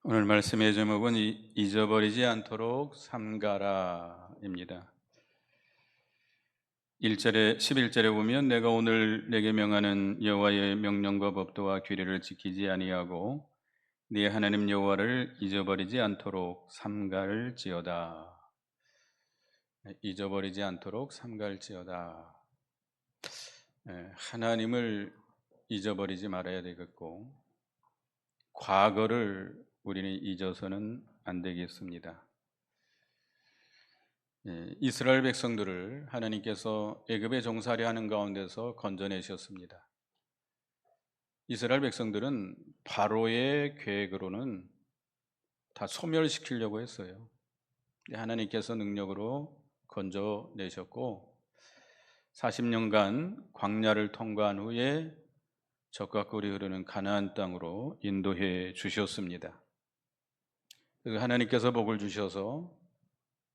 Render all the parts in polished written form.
오늘 말씀의 제목은 잊어버리지 않도록 삼가라입니다. 11절에 보면 내가 오늘 내게 명하는 여호와의 명령과 법도와 규례를 지키지 아니하고 네 하나님 여호와를 잊어버리지 않도록 삼갈지어다. 잊어버리지 않도록 삼갈지어다. 하나님을 잊어버리지 말아야 되겠고 과거를 우리는 잊어서는 안 되겠습니다. 이스라엘 백성들을 하나님께서 애굽에 종살이 하는 가운데서 건져내셨습니다. 이스라엘 백성들은 바로의 계획으로는 다 소멸시키려고 했어요. 하나님께서 능력으로 건져내셨고 40년간 광야를 통과한 후에 적과 꿀이 흐르는 가나안 땅으로 인도해 주셨습니다. 그래서 하나님께서 복을 주셔서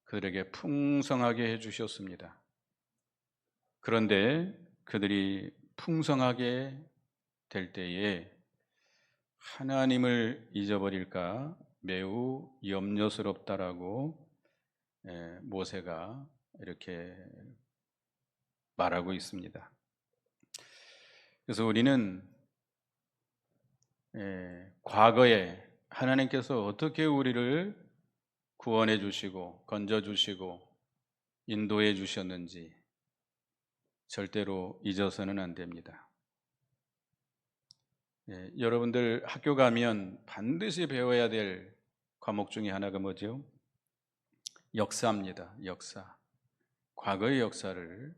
그들에게 풍성하게 해주셨습니다. 그런데 그들이 풍성하게 될 때에 하나님을 잊어버릴까 매우 염려스럽다라고 모세가 이렇게 말하고 있습니다. 그래서 우리는 과거에 하나님께서 어떻게 우리를 구원해 주시고 건져 주시고 인도해 주셨는지 절대로 잊어서는 안 됩니다. 여러분들 학교 가면 반드시 배워야 될 과목 중에 하나가 뭐죠? 역사입니다. 역사. 과거의 역사를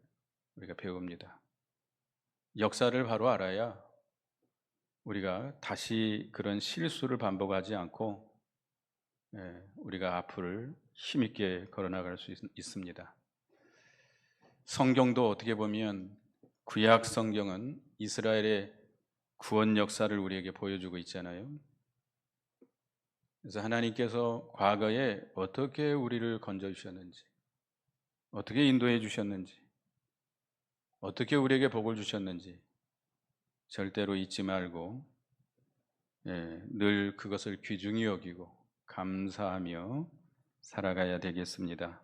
우리가 배웁니다. 역사를 바로 알아야 우리가 다시 그런 실수를 반복하지 않고 우리가 앞을 힘있게 걸어나갈 수 있습니다. 성경도 어떻게 보면 구약 성경은 이스라엘의 구원 역사를 우리에게 보여주고 있잖아요. 그래서 하나님께서 과거에 어떻게 우리를 건져주셨는지, 어떻게 인도해 주셨는지, 어떻게 우리에게 복을 주셨는지 절대로 잊지 말고 늘 그것을 귀중히 여기고 감사하며 살아가야 되겠습니다.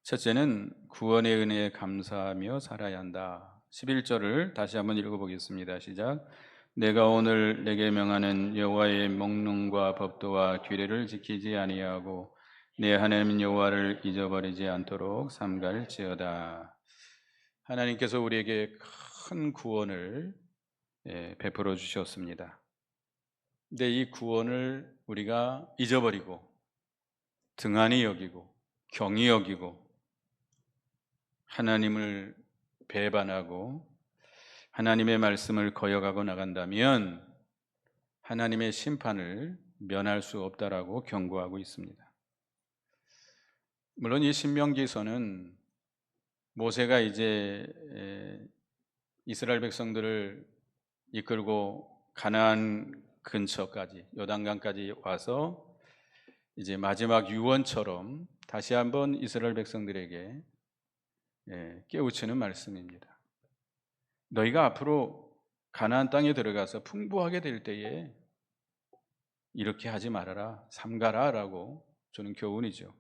첫째는 구원의 은혜에 감사하며 살아야 한다. 11절을 다시 한번 읽어보겠습니다. 시작. 내가 오늘 내게 명하는 여호와의 명령과 법도와 규례를 지키지 아니하고 내 하나님 여호와를 잊어버리지 않도록 삼갈지어다. 하나님께서 우리에게 큰 구원을 베풀어 주셨습니다. 근데 이 구원을 우리가 잊어버리고 등한히 여기고 경히 여기고 하나님을 배반하고 하나님의 말씀을 거역하고 나간다면 하나님의 심판을 면할 수 없다라고 경고하고 있습니다. 물론 이 신명기서는 모세가 이제 이스라엘 백성들을 이끌고 가나안 근처까지 요단강까지 와서 이제 마지막 유언처럼 다시 한번 이스라엘 백성들에게 깨우치는 말씀입니다. 너희가 앞으로 가나안 땅에 들어가서 풍부하게 될 때에 이렇게 하지 말아라, 삼가라 라고 주는 교훈이죠.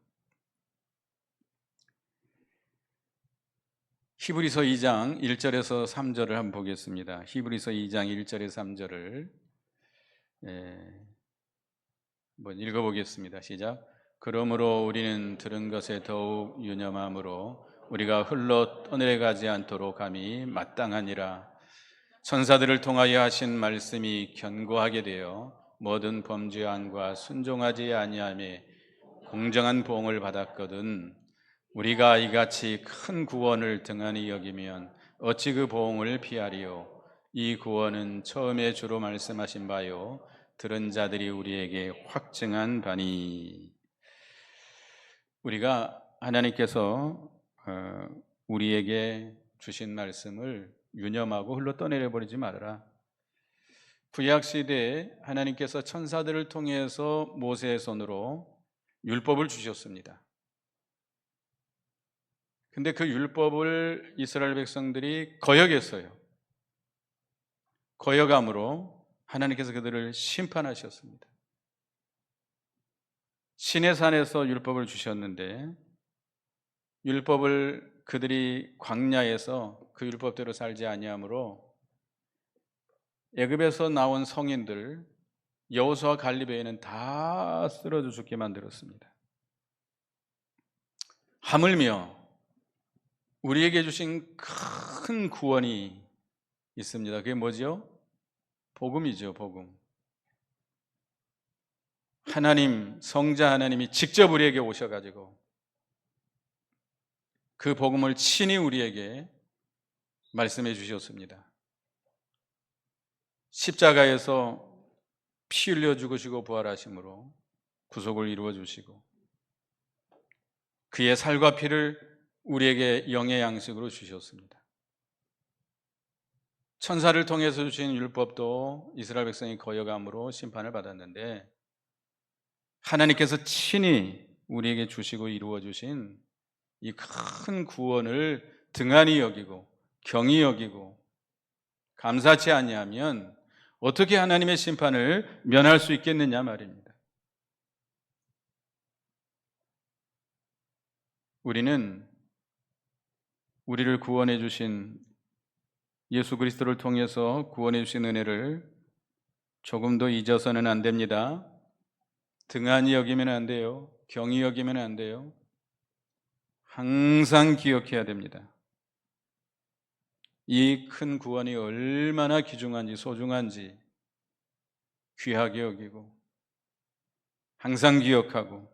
히브리서 2장 1절에서 3절을 한번 보겠습니다. 히브리서 2장 1절에서 3절을 한번 읽어보겠습니다. 시작. 그러므로 우리는 들은 것에 더욱 유념함으로 우리가 흘러 떠내려가지 않도록 함이 마땅하니라. 천사들을 통하여 하신 말씀이 견고하게 되어 모든 범죄함과 순종하지 아니함에 공정한 보응을 받았거든. 우리가 이같이 큰 구원을 등한히 여기면 어찌 그 보응을 피하리요. 이 구원은 처음에 주로 말씀하신 바요 들은 자들이 우리에게 확증한 바니. 우리가 하나님께서 우리에게 주신 말씀을 유념하고 흘러 떠내려 버리지 말아라. 구약 시대에 하나님께서 천사들을 통해서 모세의 손으로 율법을 주셨습니다. 근데 그 율법을 이스라엘 백성들이 거역했어요. 거역함으로 하나님께서 그들을 심판하셨습니다. 시내산에서 율법을 주셨는데 율법을 그들이 광야에서 그 율법대로 살지 아니하므로 애굽에서 나온 성인들 여호수아 갈렙에는 다 쓰러져 죽게 만들었습니다. 하물며 우리에게 주신 큰 구원이 있습니다. 그게 뭐지요? 복음이죠, 복음. 하나님, 성자 하나님이 직접 우리에게 오셔가지고 그 복음을 친히 우리에게 말씀해 주셨습니다. 십자가에서 피 흘려 죽으시고 부활하심으로 구속을 이루어 주시고 그의 살과 피를 우리에게 영의 양식으로 주셨습니다. 천사를 통해서 주신 율법도 이스라엘 백성이 거역함으로 심판을 받았는데 하나님께서 친히 우리에게 주시고 이루어 주신 이 큰 구원을 등한히 여기고 경히 여기고 감사치 아니하면 어떻게 하나님의 심판을 면할 수 있겠느냐 말입니다. 우리는 우리를 구원해 주신 예수 그리스도를 통해서 구원해 주신 은혜를 조금도 잊어서는 안 됩니다. 등한히 여기면 안 돼요. 경히 여기면 안 돼요. 항상 기억해야 됩니다. 이 큰 구원이 얼마나 귀중한지 소중한지 귀하게 여기고 항상 기억하고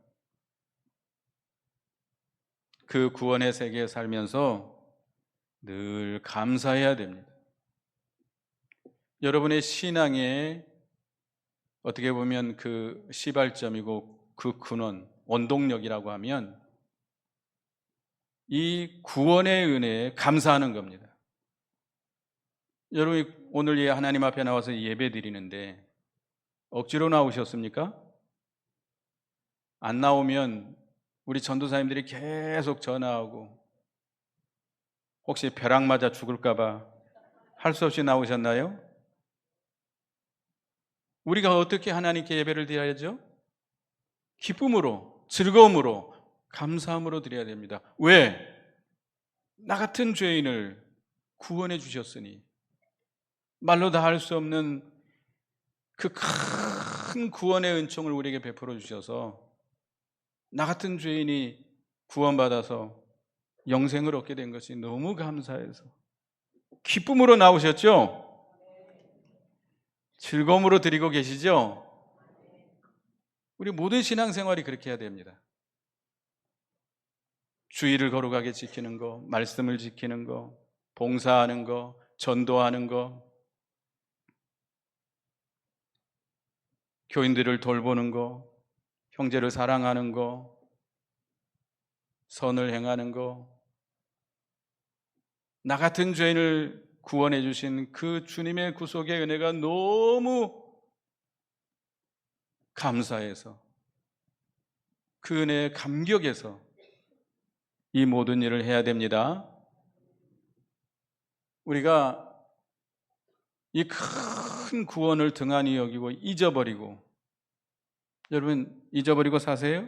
그 구원의 세계에 살면서 늘 감사해야 됩니다. 여러분의 신앙의 어떻게 보면 그 시발점이고 그 근원, 원동력이라고 하면 이 구원의 은혜에 감사하는 겁니다. 여러분이 오늘 이 하나님 앞에 나와서 예배 드리는데 억지로 나오셨습니까? 안 나오면 우리 전도사님들이 계속 전화하고 혹시 벼락 맞아 죽을까 봐 할 수 없이 나오셨나요? 우리가 어떻게 하나님께 예배를 드려야죠? 기쁨으로, 즐거움으로, 감사함으로 드려야 됩니다. 왜? 나 같은 죄인을 구원해 주셨으니 말로 다 할 수 없는 그 큰 구원의 은총을 우리에게 베풀어 주셔서 나 같은 죄인이 구원받아서 영생을 얻게 된 것이 너무 감사해서 기쁨으로 나오셨죠? 즐거움으로 드리고 계시죠? 우리 모든 신앙생활이 그렇게 해야 됩니다. 주의를 거룩하게 지키는 거, 말씀을 지키는 거, 봉사하는 거, 전도하는 거, 교인들을 돌보는 거, 형제를 사랑하는 거, 선을 행하는 거, 나 같은 죄인을 구원해 주신 그 주님의 구속의 은혜가 너무 감사해서 그 은혜에 감격해서 이 모든 일을 해야 됩니다. 우리가 이 큰 구원을 등한히 여기고 잊어버리고, 여러분 잊어버리고 사세요?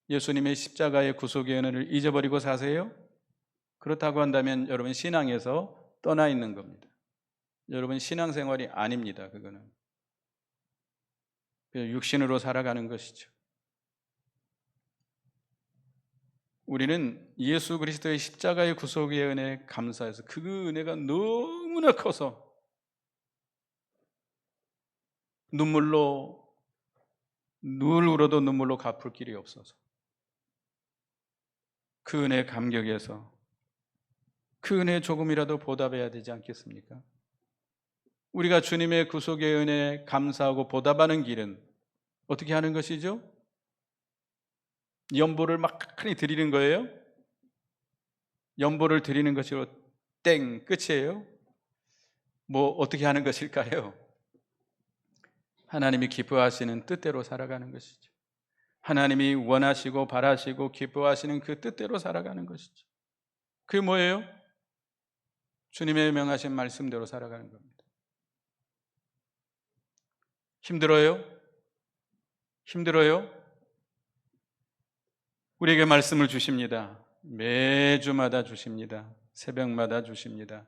예수님의 십자가의 구속의 은혜를 잊어버리고 사세요? 그렇다고 한다면 여러분 신앙에서 떠나 있는 겁니다. 여러분 신앙생활이 아닙니다. 그거는 육신으로 살아가는 것이죠. 우리는 예수 그리스도의 십자가의 구속의 은혜에 감사해서 그 은혜가 너무나 커서 눈물로 늘 울어도 눈물로 갚을 길이 없어서 그 은혜에 감격해서 그 은혜에 조금이라도 보답해야 되지 않겠습니까? 우리가 주님의 구속의 은혜에 감사하고 보답하는 길은 어떻게 하는 것이죠? 연보를 많이 드리는 거예요? 연보를 드리는 것으로 땡 끝이에요? 뭐 어떻게 하는 것일까요? 하나님이 기뻐하시는 뜻대로 살아가는 것이죠. 하나님이 원하시고 바라시고 기뻐하시는 그 뜻대로 살아가는 것이죠. 그게 뭐예요? 주님의 명하신 말씀대로 살아가는 겁니다. 힘들어요? 힘들어요? 우리에게 말씀을 주십니다. 매주마다 주십니다. 새벽마다 주십니다.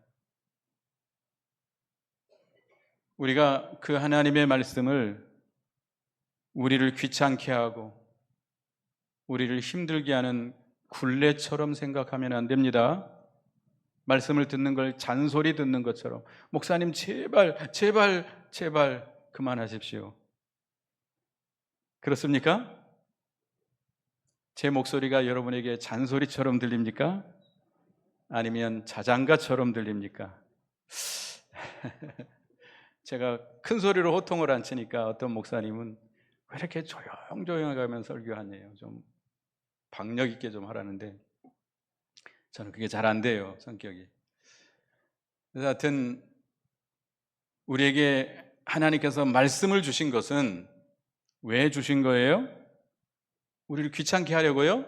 우리가 그 하나님의 말씀을 우리를 귀찮게 하고 우리를 힘들게 하는 굴레처럼 생각하면 안 됩니다. 말씀을 듣는 걸 잔소리 듣는 것처럼, 목사님 제발 제발 제발 그만하십시오. 그렇습니까? 제 목소리가 여러분에게 잔소리처럼 들립니까? 아니면 자장가처럼 들립니까? 제가 큰 소리로 호통을 안 치니까 어떤 목사님은 왜 이렇게 조용조용하게 하면서 설교하네요. 좀 박력 있게 좀 하라는데 저는 그게 잘 안 돼요, 성격이. 그래서 하여튼 우리에게 하나님께서 말씀을 주신 것은 왜 주신 거예요? 우리를 귀찮게 하려고요?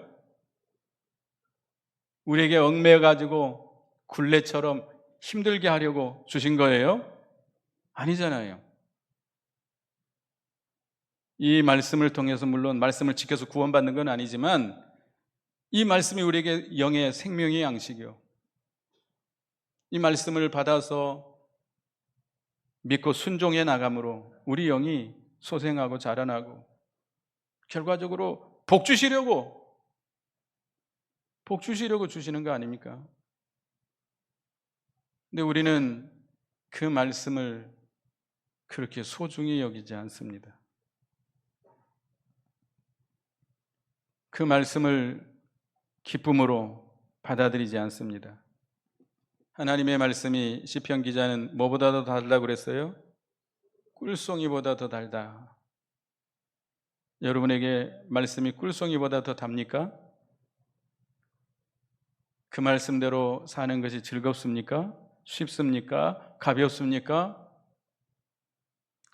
우리에게 얽매여가지고 굴레처럼 힘들게 하려고 주신 거예요? 아니잖아요. 이 말씀을 통해서 물론 말씀을 지켜서 구원받는 건 아니지만 이 말씀이 우리에게 영의 생명의 양식이요, 이 말씀을 받아서 믿고 순종해 나감으로 우리 영이 소생하고 자라나고 결과적으로 복 주시려고 주시는 거 아닙니까? 근데 우리는 그 말씀을 그렇게 소중히 여기지 않습니다. 그 말씀을 기쁨으로 받아들이지 않습니다. 하나님의 말씀이 시편 기자는 뭐보다 더 달다고 그랬어요? 꿀송이보다 더 달다. 여러분에게 말씀이 꿀송이보다 더 답니까? 그 말씀대로 사는 것이 즐겁습니까? 쉽습니까? 가볍습니까?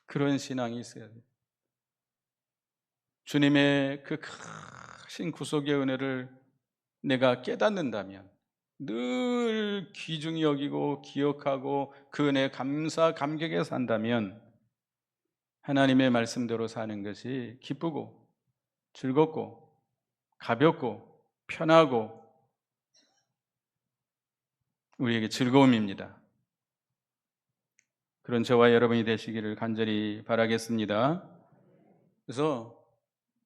그런 신앙이 있어야 돼요. 주님의 그 크신 구속의 은혜를 내가 깨닫는다면, 늘 귀중히 여기고 기억하고 그 은혜에 감격에 산다면 하나님의 말씀대로 사는 것이 기쁘고 즐겁고 가볍고 편하고 우리에게 즐거움입니다. 그런 저와 여러분이 되시기를 간절히 바라겠습니다. 그래서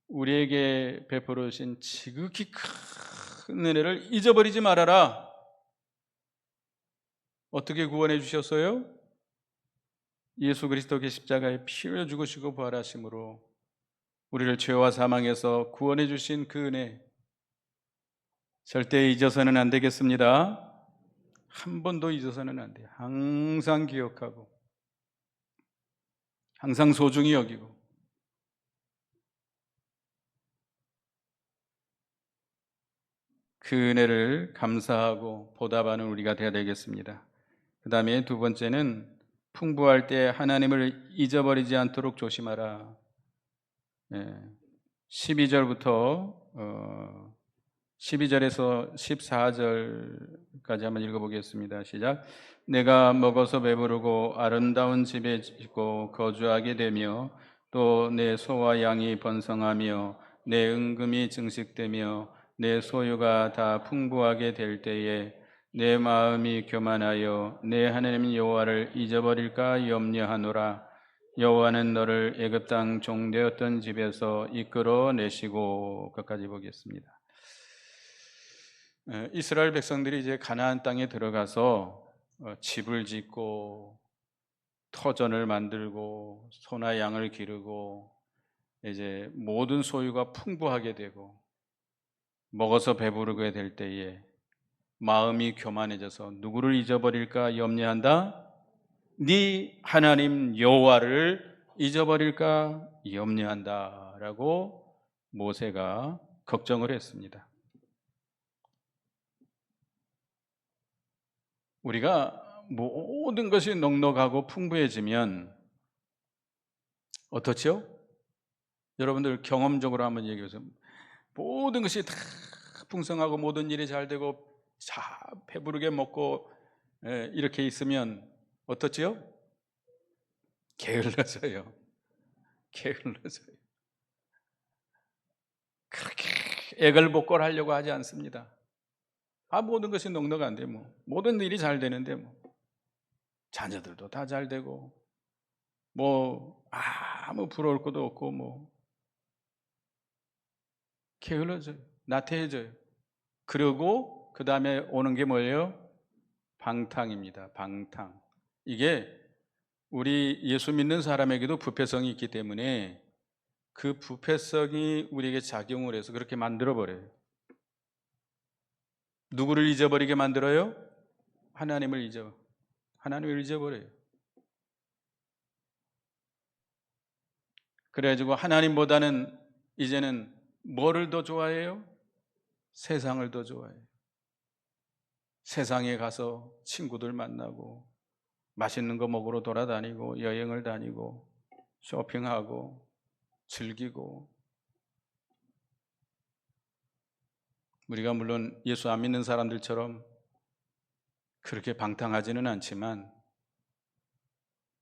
우리에게 베풀어 주신 지극히 큰 은혜를 잊어버리지 말아라. 어떻게 구원해 주셨어요? 예수 그리스도의 십자가에 피 흘려 죽으시고 부활하심으로 우리를 죄와 사망에서 구원해 주신 그 은혜 절대 잊어서는 안 되겠습니다. 한 번도 잊어서는 안 돼요. 항상 기억하고 항상 소중히 여기고 그 은혜를 감사하고 보답하는 우리가 되어야 되겠습니다. 그 다음에 두 번째는 풍부할 때 하나님을 잊어버리지 않도록 조심하라. 12절부터 12절에서 14절까지 한번 읽어보겠습니다. 시작. 내가 먹어서 배부르고 아름다운 집에 있고 거주하게 되며 또 내 소와 양이 번성하며 내 은금이 증식되며 내 소유가 다 풍부하게 될 때에 내 마음이 교만하여 내 하나님 여호와를 잊어버릴까 염려하노라. 여호와는 너를 애굽 땅 종되었던 집에서 이끌어 내시고. 끝까지 보겠습니다. 이스라엘 백성들이 이제 가나안 땅에 들어가서 집을 짓고 터전을 만들고 소나 양을 기르고 이제 모든 소유가 풍부하게 되고 먹어서 배부르게 될 때에 마음이 교만해져서 누구를 잊어버릴까 염려한다? 네 하나님 여호와를 잊어버릴까 염려한다라고 모세가 걱정을 했습니다. 우리가 모든 것이 넉넉하고 풍부해지면 어떻죠? 여러분들 경험적으로 한번 얘기해보세요. 모든 것이 다 풍성하고 모든 일이 잘 되고 배부르게 먹고 이렇게 있으면 어떻지요? 게을러져요. 게을러져요. 그렇게 애걸복걸하려고 하지 않습니다. 모든 것이 넉넉한데 모든 일이 잘 되는데 자녀들도 다 잘 되고 아무 부러울 것도 없고 게을러져요. 나태해져요. 그리고 그 다음에 오는 게 뭐예요? 방탕입니다. 방탕. 이게 우리 예수 믿는 사람에게도 부패성이 있기 때문에 그 부패성이 우리에게 작용을 해서 그렇게 만들어버려요. 누구를 잊어버리게 만들어요? 하나님을 잊어버려요. 그래가지고 하나님보다는 이제는 뭐를 더 좋아해요? 세상을 더 좋아해요. 세상에 가서 친구들 만나고 맛있는 거 먹으러 돌아다니고 여행을 다니고 쇼핑하고 즐기고. 우리가 물론 예수 안 믿는 사람들처럼 그렇게 방탕하지는 않지만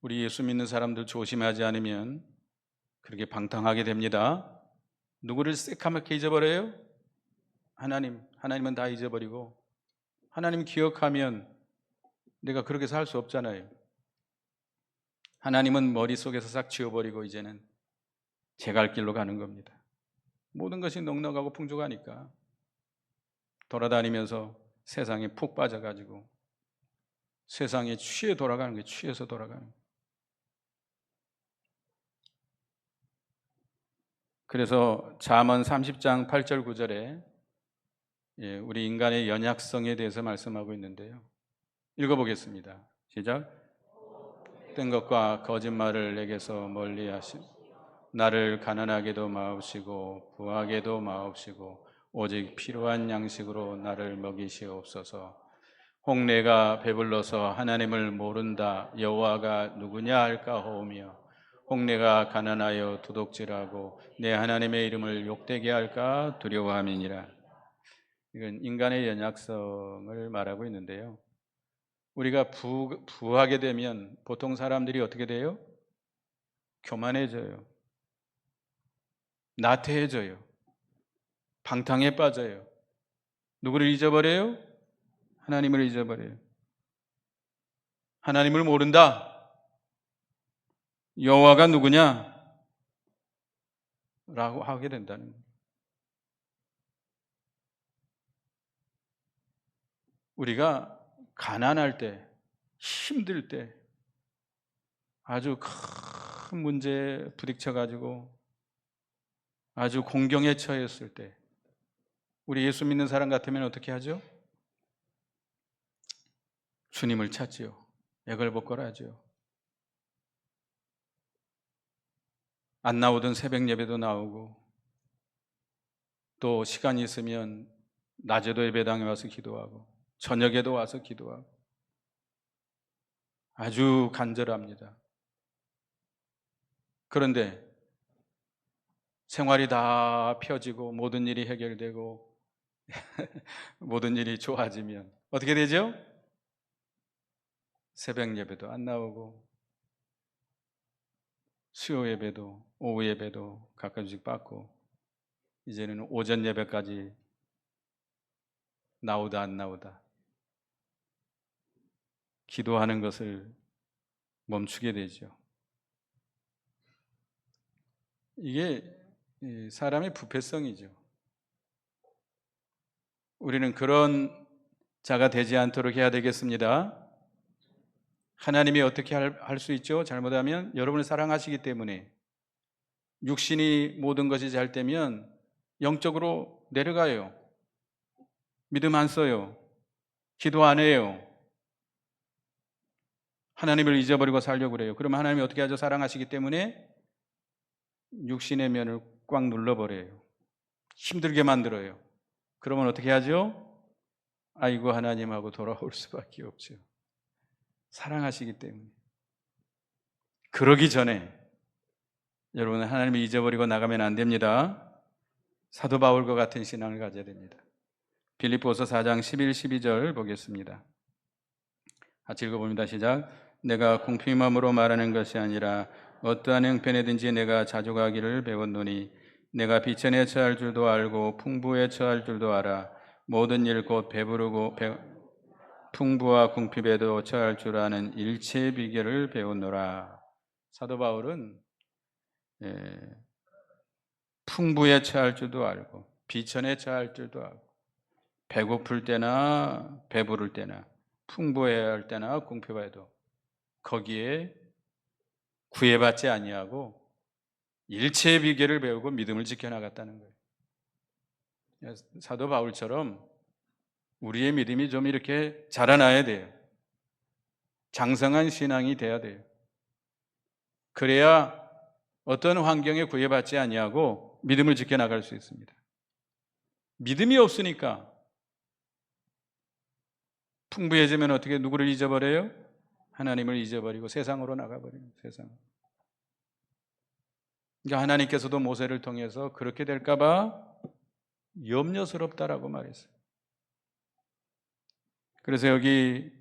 우리 예수 믿는 사람들 조심하지 않으면 그렇게 방탕하게 됩니다. 누구를 새카맣게 잊어버려요? 하나님은 다 잊어버리고. 하나님 기억하면 내가 그렇게 살 수 없잖아요. 하나님은 머릿속에서 싹 지워버리고 이제는 제 갈 길로 가는 겁니다. 모든 것이 넉넉하고 풍족하니까 돌아다니면서 세상에 푹 빠져가지고 세상에 취해 돌아가는 거예요. 취해서 돌아가는 거예요. 그래서 잠언 30장 8절 9절에 우리 인간의 연약성에 대해서 말씀하고 있는데요. 읽어보겠습니다. 시작. 뜬 것과 거짓말을 내게서 멀리 하시 나를 가난하게도 마옵시고 부하게도 마옵시고 오직 필요한 양식으로 나를 먹이시옵소서. 혹 내가 배불러서 하나님을 모른다 여호와가 누구냐 할까 하오며 혹 내가 가난하여 도둑질하고 내 하나님의 이름을 욕되게 할까 두려워함이니라. 이건 인간의 연약성을 말하고 있는데요. 우리가 부하게 되면 보통 사람들이 어떻게 돼요? 교만해져요. 나태해져요. 방탕에 빠져요. 누구를 잊어버려요? 하나님을 잊어버려요. 하나님을 모른다. 여호와가 누구냐? 라고 하게 된다는 거예요. 우리가 가난할 때, 힘들 때, 아주 큰 문제에 부딪혀가지고 아주 공경에 처했을 때 우리 예수 믿는 사람 같으면 어떻게 하죠? 주님을 찾지요. 애걸복걸하죠. 안 나오던 새벽 예배도 나오고 또 시간이 있으면 낮에도 예배당에 와서 기도하고 저녁에도 와서 기도하고 아주 간절합니다. 그런데 생활이 다 펴지고 모든 일이 해결되고 모든 일이 좋아지면 어떻게 되죠? 새벽 예배도 안 나오고 수요 예배도 오후 예배도 가끔씩 받고 이제는 오전 예배까지 나오다 안 나오다 기도하는 것을 멈추게 되죠. 이게 사람의 부패성이죠. 우리는 그런 자가 되지 않도록 해야 되겠습니다. 하나님이 어떻게 할 수 있죠? 잘못하면 여러분을 사랑하시기 때문에. 육신이 모든 것이 잘 되면 영적으로 내려가요. 믿음 안 써요. 기도 안 해요. 하나님을 잊어버리고 살려고 그래요. 그러면 하나님이 어떻게 하죠? 사랑하시기 때문에 육신의 면을 꽉 눌러버려요. 힘들게 만들어요. 그러면 어떻게 하죠? 아이고 하나님하고 돌아올 수밖에 없죠. 사랑하시기 때문에. 그러기 전에 여러분은 하나님을 잊어버리고 나가면 안 됩니다. 사도 바울과 같은 신앙을 가져야 됩니다. 빌립보서 4장 11, 12절 보겠습니다. 같이 읽어봅니다. 시작. 내가 궁핍함으로 말하는 것이 아니라 어떠한 형편에든지 내가 자족하기를 배웠노니 내가 비천에 처할 줄도 알고 풍부에 처할 줄도 알아. 모든 일 곧 배부르고 풍부와 궁핍에도 처할 줄 아는 일체의 비결을 배웠노라. 사도 바울은 풍부에 처할 줄도 알고 비천에 처할 줄도 알고 배고플 때나 배부를 때나 풍부해야 할 때나 궁핍해도 거기에 구애받지 아니하고 일체의 비결을 배우고 믿음을 지켜나갔다는 거예요. 사도 바울처럼 우리의 믿음이 좀 이렇게 자라나야 돼요. 장성한 신앙이 돼야 돼요. 그래야 어떤 환경에 구애받지 아니하고 믿음을 지켜나갈 수 있습니다. 믿음이 없으니까 풍부해지면 어떻게 누구를 잊어버려요? 하나님을 잊어버리고 세상으로 나가버려요. 세상. 그러니까 하나님께서도 모세를 통해서 그렇게 될까 봐 염려스럽다라고 말했어요. 그래서 여기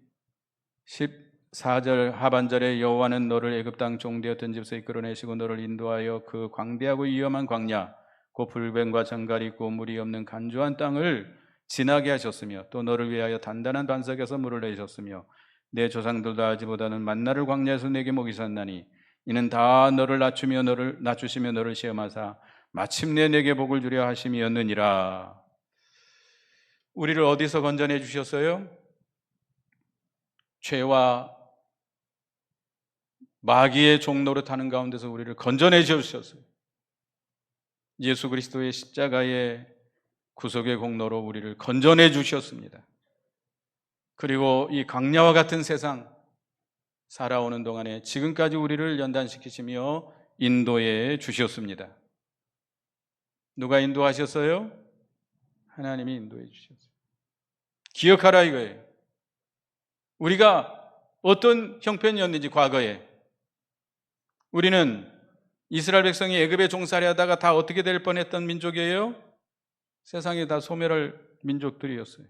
14절 하반절에 여호와는 너를 애굽 땅 종되었던 집에서 이끌어내시고 너를 인도하여 그 광대하고 위험한 광야 곧 불뱀과 정갈이 있고 물이 없는 간조한 땅을 지나게 하셨으며 또 너를 위하여 단단한 반석에서 물을 내셨으며 내 조상들도 아지보다는 만나를 광야에서 내게 먹이셨나니 이는 다 너를 낮추시며 너를 시험하사 마침내 내게 복을 주려 하심이었느니라. 우리를 어디서 건져내 주셨어요? 죄와 마귀의 종로를 타는 가운데서 우리를 건져내 주셨어요. 예수 그리스도의 십자가의 구속의 공로로 우리를 건져내 주셨습니다. 그리고 이 광야와 같은 세상 살아오는 동안에 지금까지 우리를 연단시키시며 인도해 주셨습니다. 누가 인도하셨어요? 하나님이 인도해 주셨어요. 기억하라 이거예요. 우리가 어떤 형편이었는지 과거에 우리는 이스라엘 백성이 애굽에 종살이 하다가 다 어떻게 될 뻔했던 민족이에요? 세상에 다 소멸할 민족들이었어요.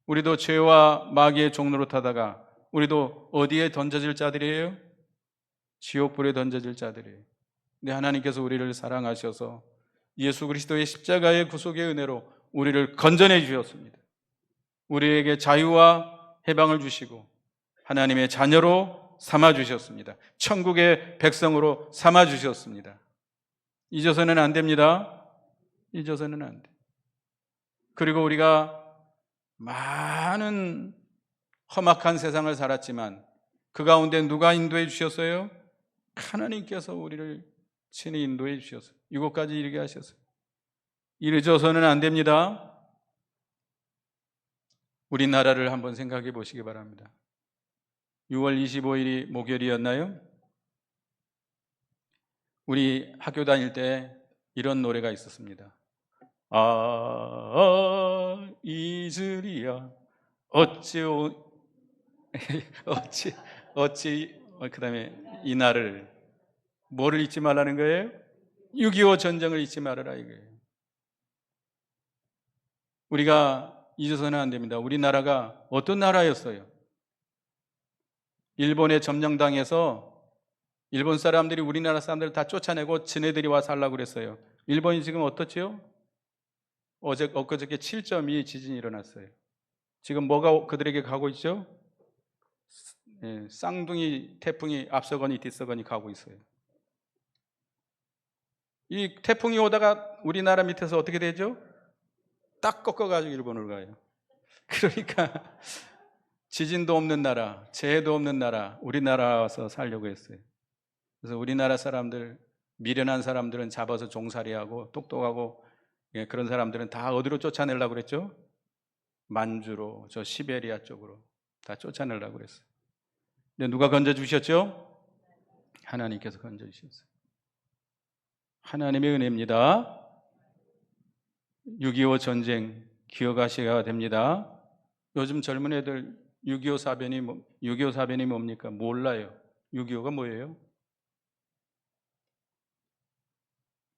우리도 죄와 마귀의 종로로 타다가 우리도 어디에 던져질 자들이에요? 지옥불에 던져질 자들이에요. 근데 하나님께서 우리를 사랑하셔서 예수 그리스도의 십자가의 구속의 은혜로 우리를 건져내 주셨습니다. 우리에게 자유와 해방을 주시고 하나님의 자녀로 삼아주셨습니다. 천국의 백성으로 삼아주셨습니다. 잊어서는 안 됩니다. 잊어서는 안 돼. 그리고 우리가 많은 험악한 세상을 살았지만 그 가운데 누가 인도해 주셨어요? 하나님께서 우리를 친히 인도해 주셨어요. 이곳까지 이르게 하셨어요. 잊어서는 안 됩니다. 우리나라를 한번 생각해 보시기 바랍니다. 6월 25일이 목요일이었나요? 우리 학교 다닐 때 이런 노래가 있었습니다. 이슬이야 어찌 그다음에 이날을 뭐를 잊지 말라는 거예요? 6.25 전쟁을 잊지 말아라 이거예요. 우리가 잊어서는 안 됩니다. 우리나라가 어떤 나라였어요? 일본에 점령당해서 일본 사람들이 우리나라 사람들을 다 쫓아내고 지네들이 와서 살라고 그랬어요. 일본이 지금 어떻지요? 엊그저께 7.2 지진이 일어났어요. 지금 뭐가 그들에게 가고 있죠? 쌍둥이 태풍이 앞서거니 뒤서거니 가고 있어요. 이 태풍이 오다가 우리나라 밑에서 어떻게 되죠? 딱 꺾어가지고 일본으로 가요. 그러니까 지진도 없는 나라, 재해도 없는 나라, 우리나라 와서 살려고 했어요. 그래서 우리나라 사람들, 미련한 사람들은 잡아서 종살이하고 똑똑하고 그런 사람들은 다 어디로 쫓아내려고 그랬죠? 만주로, 저 시베리아 쪽으로 다 쫓아내려고 그랬어요. 근데 누가 건져주셨죠? 하나님께서 건져주셨어요. 하나님의 은혜입니다. 6.25 전쟁 기억하셔야 됩니다. 요즘 젊은 애들 6.25 사변이 뭡니까? 몰라요. 6.25가 뭐예요?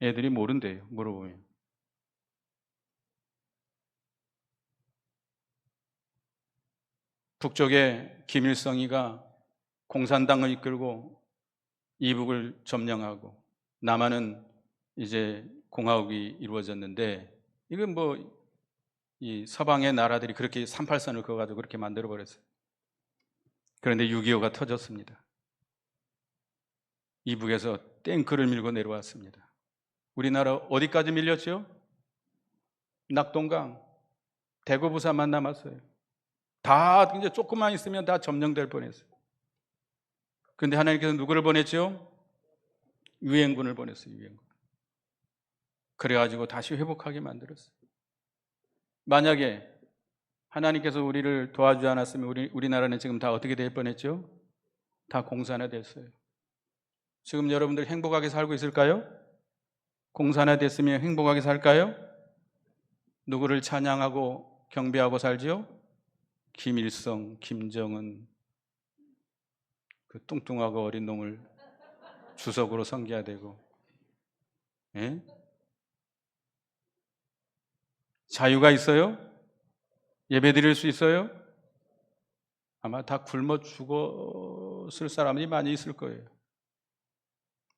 애들이 모른대요. 물어보면. 북쪽에 김일성이가 공산당을 이끌고 이북을 점령하고 남한은 이제 공화국이 이루어졌는데, 이건 뭐 이 서방의 나라들이 그렇게 38선을 그어가지고 그렇게 만들어 버렸어요. 그런데 6.25가 터졌습니다. 이북에서 탱크를 밀고 내려왔습니다. 우리나라 어디까지 밀렸죠? 낙동강, 대구, 부산만 남았어요. 다 이제 조금만 있으면 다 점령될 뻔했어요. 그런데 하나님께서 누구를 보냈죠? 유엔군을 보냈어요. 유엔군. 그래가지고 다시 회복하게 만들었어요. 만약에 하나님께서 우리를 도와주지 않았으면 우리나라는 지금 다 어떻게 될 뻔했죠? 다 공산화됐어요. 지금 여러분들 행복하게 살고 있을까요? 공산화됐으면 행복하게 살까요? 누구를 찬양하고 경배하고 살지요? 김일성, 김정은, 그 뚱뚱하고 어린 놈을 주석으로 섬겨야 되고, 예? 자유가 있어요? 예배 드릴 수 있어요? 아마 다 굶어 죽었을 사람이 많이 있을 거예요.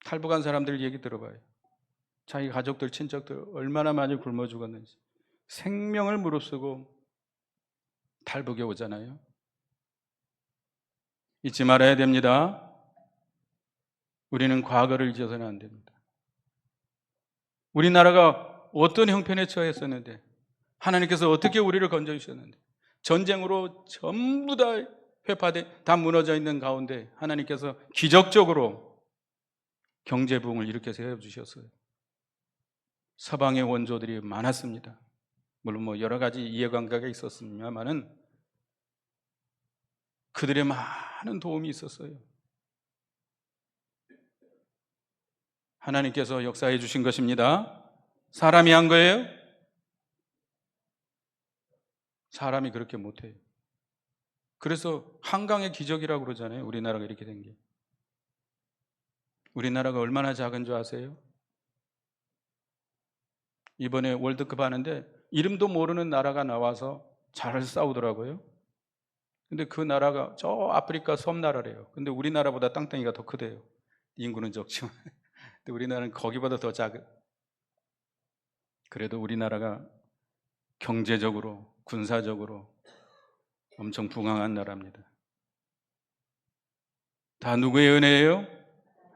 탈북한 사람들 얘기 들어봐요. 자기 가족들, 친척들 얼마나 많이 굶어 죽었는지. 생명을 무릅쓰고 탈북에 오잖아요. 잊지 말아야 됩니다. 우리는 과거를 잊어서는 안 됩니다. 우리나라가 어떤 형편에 처했었는데, 하나님께서 어떻게 우리를 건져주셨는데, 전쟁으로 전부 다 회파돼 다 무너져 있는 가운데 하나님께서 기적적으로 경제 부흥을 일으켜 세워주셨어요. 서방의 원조들이 많았습니다. 물론 뭐 여러 가지 이해관계가 있었습니다만은 그들의 많은 도움이 있었어요. 하나님께서 역사해 주신 것입니다. 사람이 한 거예요? 사람이 그렇게 못해요. 그래서 한강의 기적이라고 그러잖아요. 우리나라가 이렇게 된 게. 우리나라가 얼마나 작은 줄 아세요? 이번에 월드컵 하는데 이름도 모르는 나라가 나와서 잘 싸우더라고요. 근데 그 나라가 저 아프리카 섬나라래요. 근데 우리나라보다 땅덩이가 더 크대요. 인구는 적지만. 근데 우리나라는 거기보다 더 작은. 그래도 우리나라가 경제적으로, 군사적으로 엄청 붕황한 나라입니다. 다 누구의 은혜예요?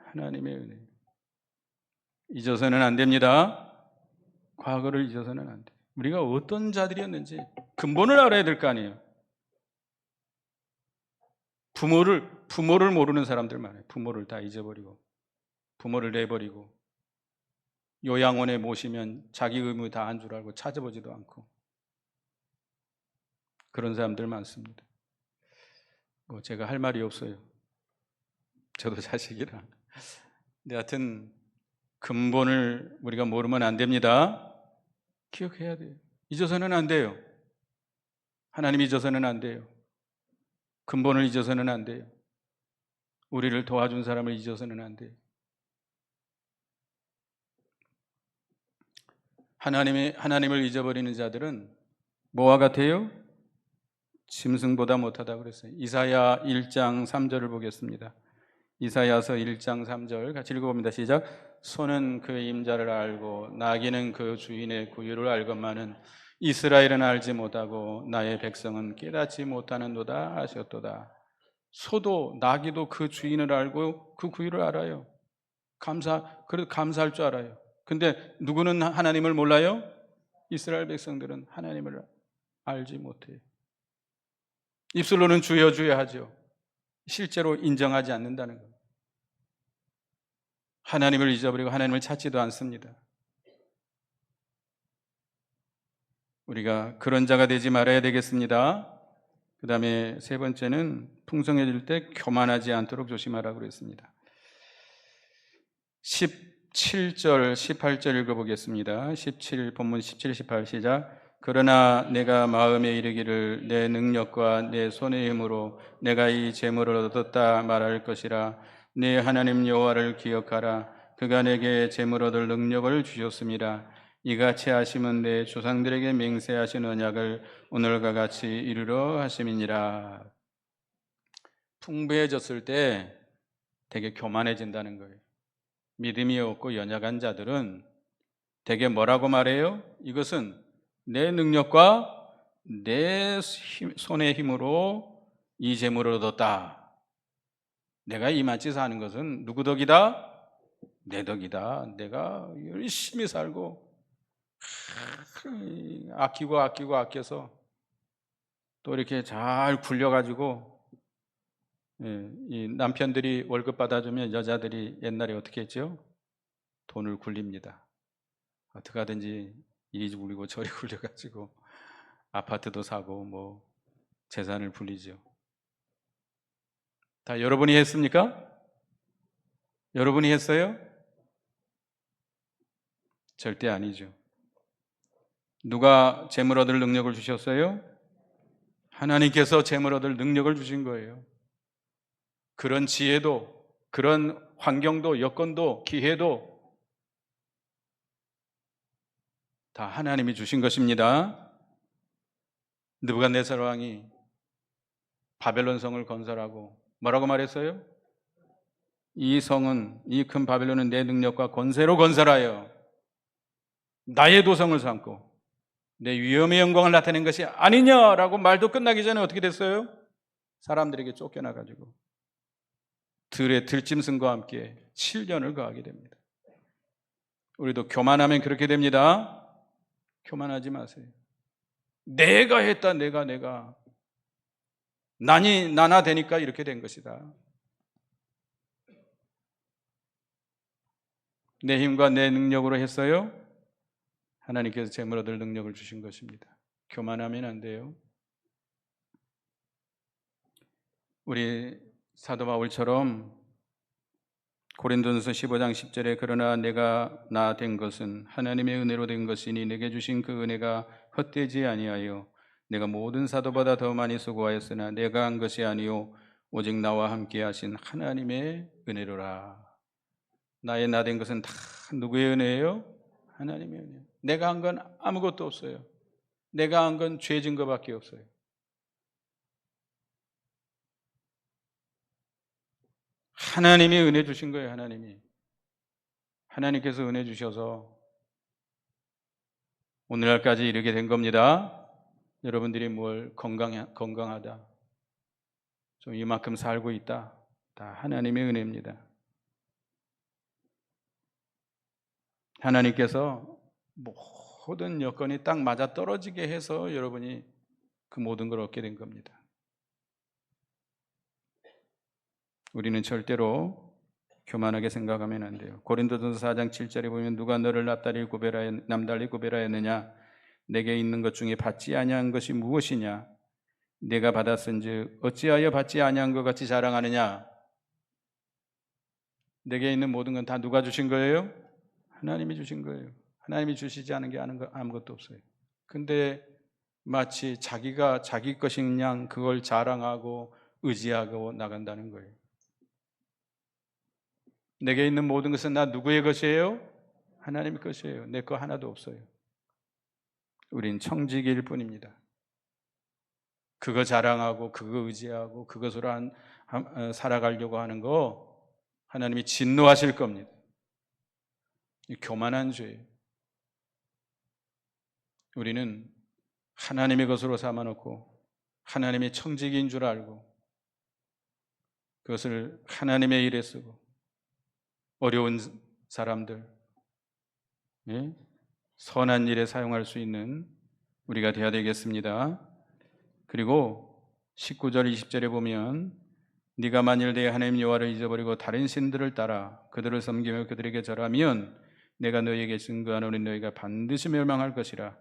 하나님의 은혜. 잊어서는 안 됩니다. 과거를 잊어서는 안 돼요. 우리가 어떤 자들이었는지 근본을 알아야 될 거 아니에요. 부모를 모르는 사람들 많아요. 부모를 다 잊어버리고, 부모를 내버리고, 요양원에 모시면 자기 의무 다 한 줄 알고 찾아보지도 않고, 그런 사람들 많습니다. 뭐 제가 할 말이 없어요. 저도 자식이라. 근데 하여튼 근본을 우리가 모르면 안 됩니다. 기억해야 돼요. 잊어서는 안 돼요. 하나님 잊어서는 안 돼요. 근본을 잊어서는 안 돼요. 우리를 도와준 사람을 잊어서는 안 돼요. 하나님을 잊어버리는 자들은 뭐와 같아요? 짐승보다 못하다고 그랬어요. 이사야 1장 3절을 보겠습니다. 이사야서 1장 3절 같이 읽어봅니다. 시작. 소는 그 임자를 알고 나귀는 그 주인의 구유를 알건만은 이스라엘은 알지 못하고 나의 백성은 깨닫지 못하는도다 하셨도다. 소도 나귀도 그 주인을 알고 그 구유를 알아요. 그래도 감사할 줄 알아요. 근데 누구는 하나님을 몰라요? 이스라엘 백성들은 하나님을 알지 못해요. 입술로는 주여 주여 하죠. 실제로 인정하지 않는다는 겁니다. 하나님을 잊어버리고 하나님을 찾지도 않습니다. 우리가 그런 자가 되지 말아야 되겠습니다. 그 다음에 세 번째는 풍성해질 때 교만하지 않도록 조심하라고 그랬습니다. 17절, 18절 읽어보겠습니다. 17, 본문 17, 18 시작. 그러나 내가 마음에 이르기를 내 능력과 내 손의 힘으로 내가 이 재물을 얻었다 말할 것이라. 네 하나님 여호와를 기억하라. 그가 내게 재물 얻을 능력을 주셨습니다. 이같이 하심은 내 조상들에게 맹세하신 언약을 오늘과 같이 이루려 하심이니라. 풍부해졌을 때 되게 교만해진다는 거예요. 믿음이 없고 연약한 자들은 대개 뭐라고 말해요? 이것은 내 능력과 내 손의 힘으로 이 재물을 얻었다. 내가 이만치 사는 것은 누구 덕이다? 내 덕이다. 내가 열심히 살고 아끼고 아껴서 또 이렇게 잘 굴려가지고, 이 남편들이 월급 받아주면 여자들이 옛날에 어떻게 했죠? 돈을 굴립니다. 어떻게 하든지 이리 굴리고 저리 굴려가지고 아파트도 사고 뭐 재산을 불리죠. 다 여러분이 했습니까? 여러분이 했어요? 절대 아니죠. 누가 재물 얻을 능력을 주셨어요? 하나님께서 재물 얻을 능력을 주신 거예요. 그런 지혜도, 그런 환경도, 여건도, 기회도 다 하나님이 주신 것입니다. 느부갓네살 왕이 바벨론 성을 건설하고 뭐라고 말했어요? 이 성은, 이 큰 바벨론은 내 능력과 권세로 건설하여 나의 도성을 삼고 내 위엄의 영광을 나타낸 것이 아니냐라고 말도 끝나기 전에 어떻게 됐어요? 사람들에게 쫓겨나가지고 들의 들짐승과 함께 7년을 거하게 됩니다. 우리도 교만하면 그렇게 됩니다. 교만하지 마세요. 내가 했다, 내가. 나나 되니까 이렇게 된 것이다. 내 힘과 내 능력으로 했어요? 하나님께서 재물 얻을 능력을 주신 것입니다. 교만하면 안 돼요. 우리 사도 바울처럼 고린도전서 15장 10절에 그러나 내가 나 된 것은 하나님의 은혜로 된 것이니 내게 주신 그 은혜가 헛되지 아니하여 내가 모든 사도보다 더 많이 수고하였으나 내가 한 것이 아니요 오직 나와 함께 하신 하나님의 은혜로라. 나의 나 된 것은 다 누구의 은혜예요? 하나님의 은혜. 내가 한 건 아무것도 없어요. 내가 한 건 죄 증거밖에 없어요. 하나님이 은혜 주신 거예요. 하나님께서 은혜 주셔서 오늘날까지 이르게 된 겁니다. 여러분들이 뭘 건강하다, 좀 이만큼 살고 있다, 다 하나님의 은혜입니다. 하나님께서 모든 여건이 딱 맞아 떨어지게 해서 여러분이 그 모든 걸 얻게 된 겁니다. 우리는 절대로 교만하게 생각하면 안 돼요. 고린도전서 4장 7절에 보면 누가 너를 남달리 구별하였느냐? 내게 있는 것 중에 받지 아니한 것이 무엇이냐? 내가 받았은즉 어찌하여 받지 아니한 것 같이 자랑하느냐? 내게 있는 모든 건 다 누가 주신 거예요? 하나님이 주신 거예요. 하나님이 주시지 않은 게 아무것도 없어요. 근데 마치 자기가 자기 것인 양 그걸 자랑하고 의지하고 나간다는 거예요. 내게 있는 모든 것은 나 누구의 것이에요? 하나님의 것이에요. 내 거 하나도 없어요. 우린 청지기일 뿐입니다. 그거 자랑하고 그거 의지하고 그것으로 살아가려고 하는 거 하나님이 진노하실 겁니다. 교만한 죄. 우리는 하나님의 것으로 삼아놓고 하나님의 청지기인 줄 알고 그것을 하나님의 일에 쓰고 어려운 사람들, 선한 일에 사용할 수 있는 우리가 되어야 되겠습니다. 그리고 19절 20절에 보면 네가 만일 내 하나님 여호와를 잊어버리고 다른 신들을 따라 그들을 섬기며 그들에게 절하면 내가 너희에게 증거하노니 너희가 반드시 멸망할 것이라.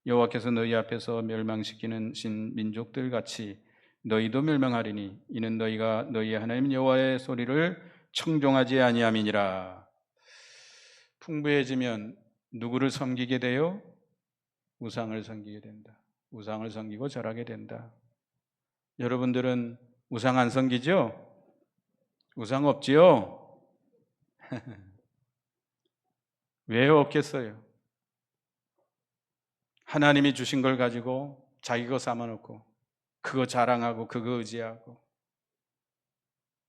여호와께서 너희 앞에서 멸망시키는 신 민족들 같이 너희도 멸망하리니 이는 너희가 너희 하나님 여호와의 소리를 청종하지 아니함이니라. 풍부해지면 누구를 섬기게 돼요? 우상을 섬기게 된다. 우상을 섬기고 절하게 된다. 여러분들은 우상 안 섬기죠? 우상 없지요? 왜 없겠어요? 하나님이 주신 걸 가지고 자기 거 삼아놓고 그거 자랑하고 그거 의지하고.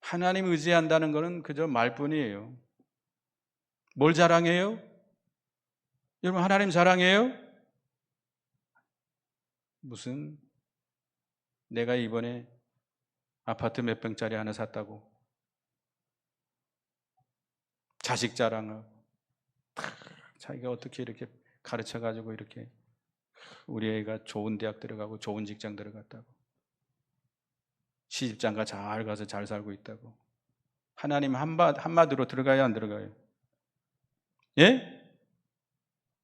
하나님 의지한다는 것은 그저 말뿐이에요. 뭘 자랑해요? 여러분, 하나님 자랑해요? 무슨 내가 이번에 아파트 몇 평짜리 하나 샀다고 자식 자랑하고 자기가 어떻게 이렇게 가르쳐가지고 이렇게 우리 애가 좋은 대학 들어가고 좋은 직장 들어갔다고 시집장가 잘 가서 잘 살고 있다고. 하나님 한마디로 들어가요, 안 들어가요? 예?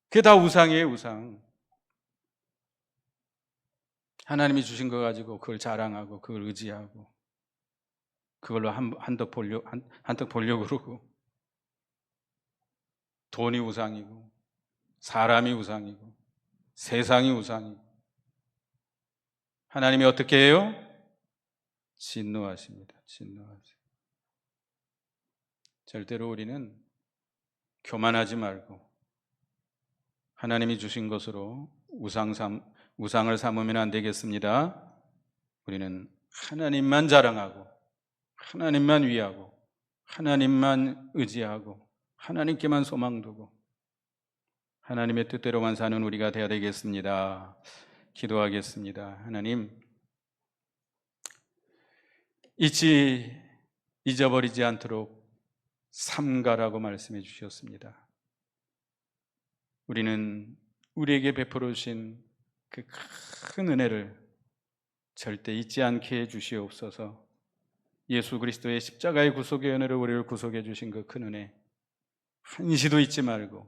그게 다 우상이에요, 우상. 하나님이 주신 거 가지고 그걸 자랑하고 그걸 의지하고 그걸로 한턱 보려고 그러고. 돈이 우상이고 사람이 우상이고 세상이 우상이고. 하나님이 어떻게 해요? 진노하십니다. 진노하십니다. 절대로 우리는 교만하지 말고 하나님이 주신 것으로 우상을 삼으면 안 되겠습니다. 우리는 하나님만 자랑하고 하나님만 위하고 하나님만 의지하고 하나님께만 소망 두고 하나님의 뜻대로만 사는 우리가 되어야 되겠습니다. 기도하겠습니다. 하나님, 잊어버리지 않도록 삼가라고 말씀해 주셨습니다. 우리는 우리에게 베풀어 주신 그 큰 은혜를 절대 잊지 않게 해 주시옵소서. 예수 그리스도의 십자가의 구속의 은혜로 우리를 구속해 주신 그 큰 은혜 한시도 잊지 말고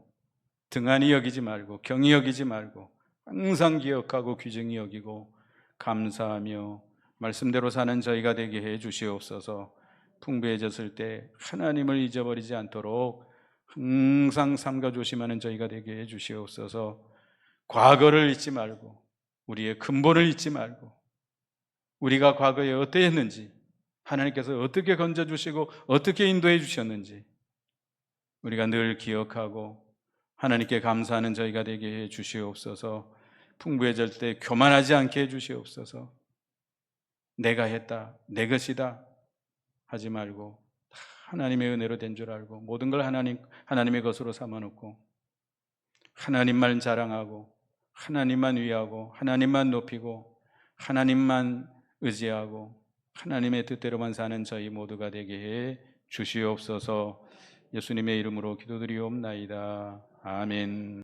등한히 여기지 말고 경히 여기지 말고 항상 기억하고 귀중히 여기고 감사하며 말씀대로 사는 저희가 되게 해 주시옵소서. 풍부해졌을 때 하나님을 잊어버리지 않도록 항상 삼가 조심하는 저희가 되게 해 주시옵소서. 과거를 잊지 말고 우리의 근본을 잊지 말고 우리가 과거에 어떠했는지 하나님께서 어떻게 건져주시고 어떻게 인도해 주셨는지 우리가 늘 기억하고 하나님께 감사하는 저희가 되게 해 주시옵소서. 풍부해질 때 교만하지 않게 해 주시옵소서. 내가 했다, 내 것이다 하지 말고 하나님의 은혜로 된 줄 알고 모든 걸 하나님의 것으로 삼아놓고 하나님만 자랑하고 하나님만 위하고 하나님만 높이고 하나님만 의지하고 하나님의 뜻대로만 사는 저희 모두가 되게 해 주시옵소서. 예수님의 이름으로 기도드리옵나이다. 아멘.